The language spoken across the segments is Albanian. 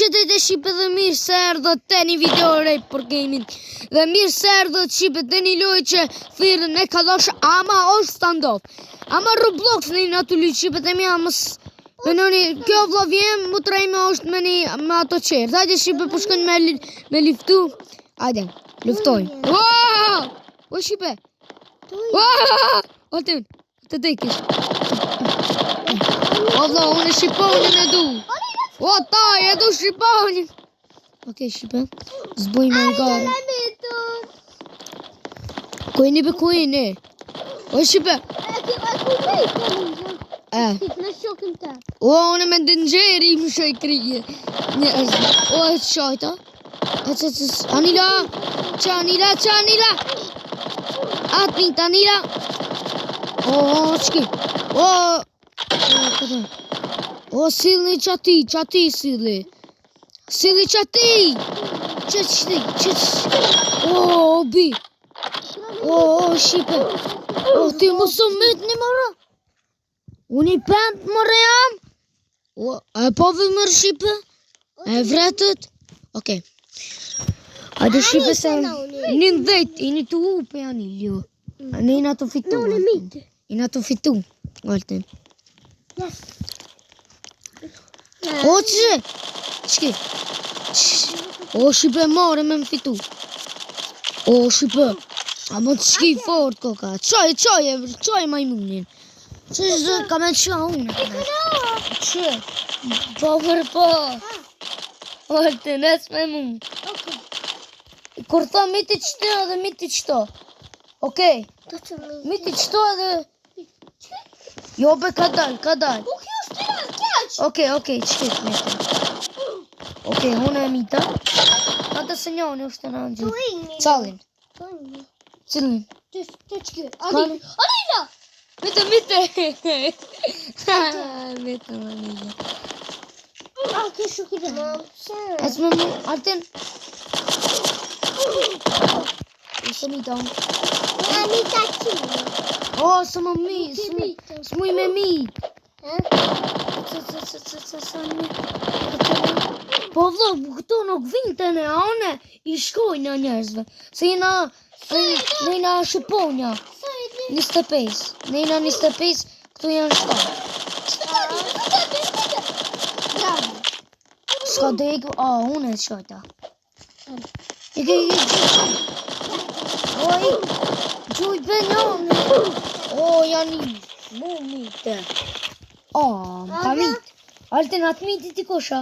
Përshëndetje të Shqipe dhe mirë se erdhët të një video rej për gaming. Dhe mirë se erdhët Shqipe të një lojë që thirën e ka doshë ama është standoff. Ama Roblox në një ato lujë Shqipe të mja mës... Menoni, kjo vlog jem, mu të rejme është me ato qerë. Hajde Shqipe përshkën me liftu. Hajde, luftoj. Waaaa! O Shqipe! Waaaa! Altën, të dekish. O vlo, unë Shqiponin e du. O, taj, e du Shqiponin. Okej, Shqipe, zbojmë e gare. Kujni be kujni. O, Shqipe. O, unë me ndëngjeri më shoj krije. O, e të shojta. Anila. Anila. Atmit, Anila. O, qki. O, silni qati silni. Silni qati. O, bi. O, Shqipe. O, ti më sëmit një mëra. Unë i pënd mëre jam. O, e po vë mërë Shqipe. E vretët. Okej. Hajde Shqipe se një ndhet, i një të upe janë i ljo. Në i nga të fitu. I nga të fitu. Galtin. O, që? Qki? O, Shqipe, more me më fitu. O, Shqipe. A më të shki fort, koka. Qoj majmunin. Që zë, ka me qa unë. Që? Po, po. O, të nes me mund. Kur tha miti qëto edhe miti qëto. Okej. Miti qëto edhe... Jo, be, ka dal. Okej, qëtit miti. Okej, hune e mita. Ka të sënjoni është të në gjithë. Calin. Cilin? Të qëkë. Anila! Mite. Mite, Anila. Ke shukit e më. Esme më, Arten. Së mi tonë. Mi ta qime. O, së më mi, së muj me mi. Po vlo, këto nuk vinte në aone, i shkojnë në njerëzve. Se jena, nejna Shqiponja. 25. Nejna 25, këto janë 7. Ska dek, unë e shojta. Oj, gjuj bënjone. O, janë i mumite. O, më ka mit. Alten atë mitit i kosha.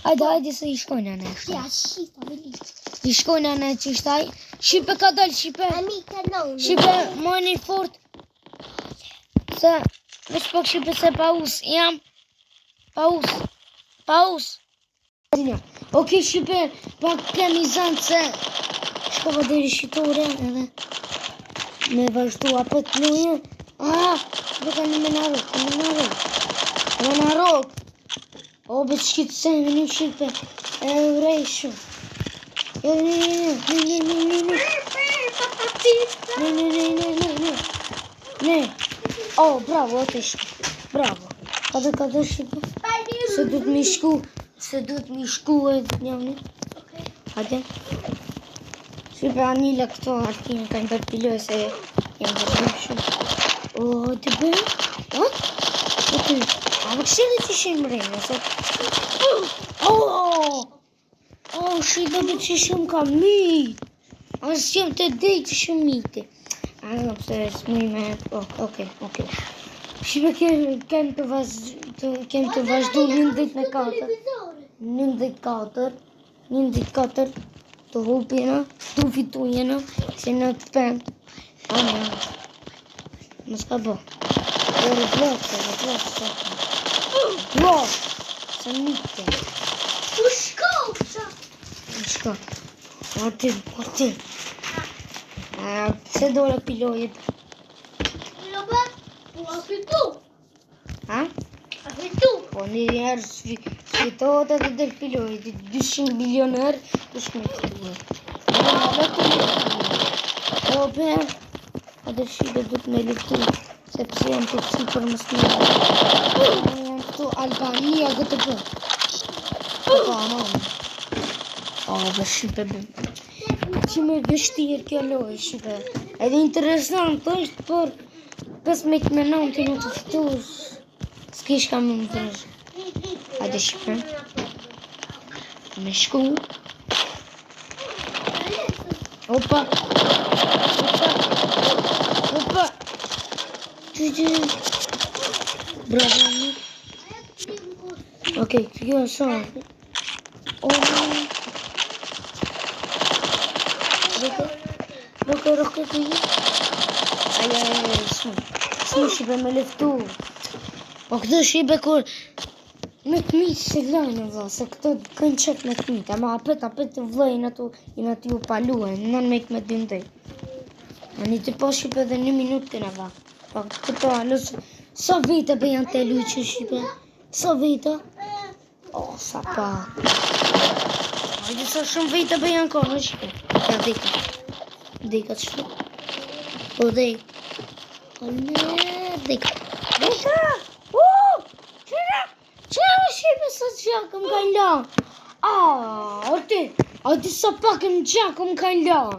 Ajde se i shkojnë anë e shta. Ja, shqipa, me liqë. I shkojnë anë e qishtaj. Shqipe ka dalë, Shqipe. Shqipe, mojnë i fort. Se, veç pak Shqipe se paus, jam. Paus. Okej, Shqipe, pak kemi zanë se shkova deri shqitore edhe me vazhdu apet luje. Dhe ka një me në rok. O, bet shqitë se me një Shqipe e vrej shumë. Ne. O, bravo, atë Shqipe. Bravo. Kada Shqipe. Se du të mi shku e njëmni. Hajde. Shqipe Anila këto artime ka një përpiloj se jam vërgjim shumë. O, të bërë? A më këshirë që shemë rejnë, se... O, shqipe dhe që shumë ka mit. Asë qëmë të dhej që shumë miti. Në pëse s'muj me... Okej. Shqipe kemë të vazhdu 94 të hupina, të fitujena, se në të pënd. Më s'ka bo. Blok, se mite. U shko. Atin. Se dole pilojet. Pilobe, u a fitu. A fitu. Po një njerë fitohet edhe del pilojet. 200 milioner, të shmitë. O, për. Adë Shqipe du të me liftu. Sepse jam të kësi për më smira. Jam këtu Albania këtë për. Po, anon. Be shipe be. Që me vështirë kjo lojë, shipe. Edhe interesant është, por 15 minutë në të fitus. S'kish ka më vërësh. Hajde shipe. Me shku. Opa. Bravo, mi. Okej, kjo e sa. Roke të një. Aj, smu shibe me leftu. Po këtë shibe kur me të mitë se lajnë vë, se këtë kënë qëtë me të mitë. Ama apet të vlejnë ato i në t'ju paluën, nën me këtë me dindej. A një të po shibe dhe 1 minutë këna va. Po këtë po alës, sa vite be janë të luqë shibe? Sa vite? Sa pa. Hajde sa shumë vite be janë konë shibe. Ja dhika. Dhika të shtu. Po dhejë. Dhika. Qëra shibe sa gjakëm ka lanë? Ati sa pak më gjakëm ka lanë.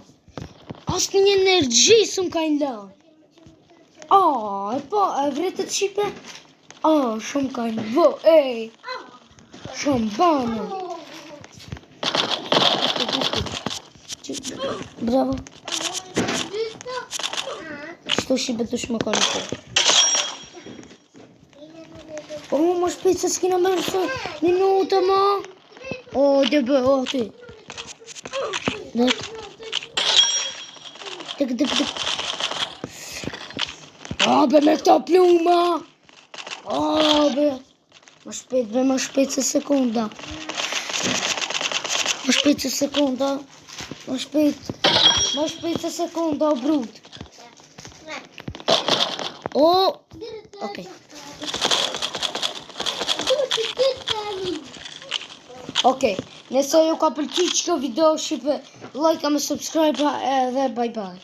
Asë një energji së më ka lanë. Po, e vretët shibe? Shumë ka në vë, shumë banë. Bravo. Shto shibe të shme ka në të. Më shpejt se s'kina mërë së minutë, ma. Debe, ti. Dek. Be me këta pluma. Be. Më shpejt se sekunda. Më shpejt se sekunda, o brut. Okej. Okej, nëse ju ka pëlqyer kjo video, shipe like, me subscribe edhe bye bye.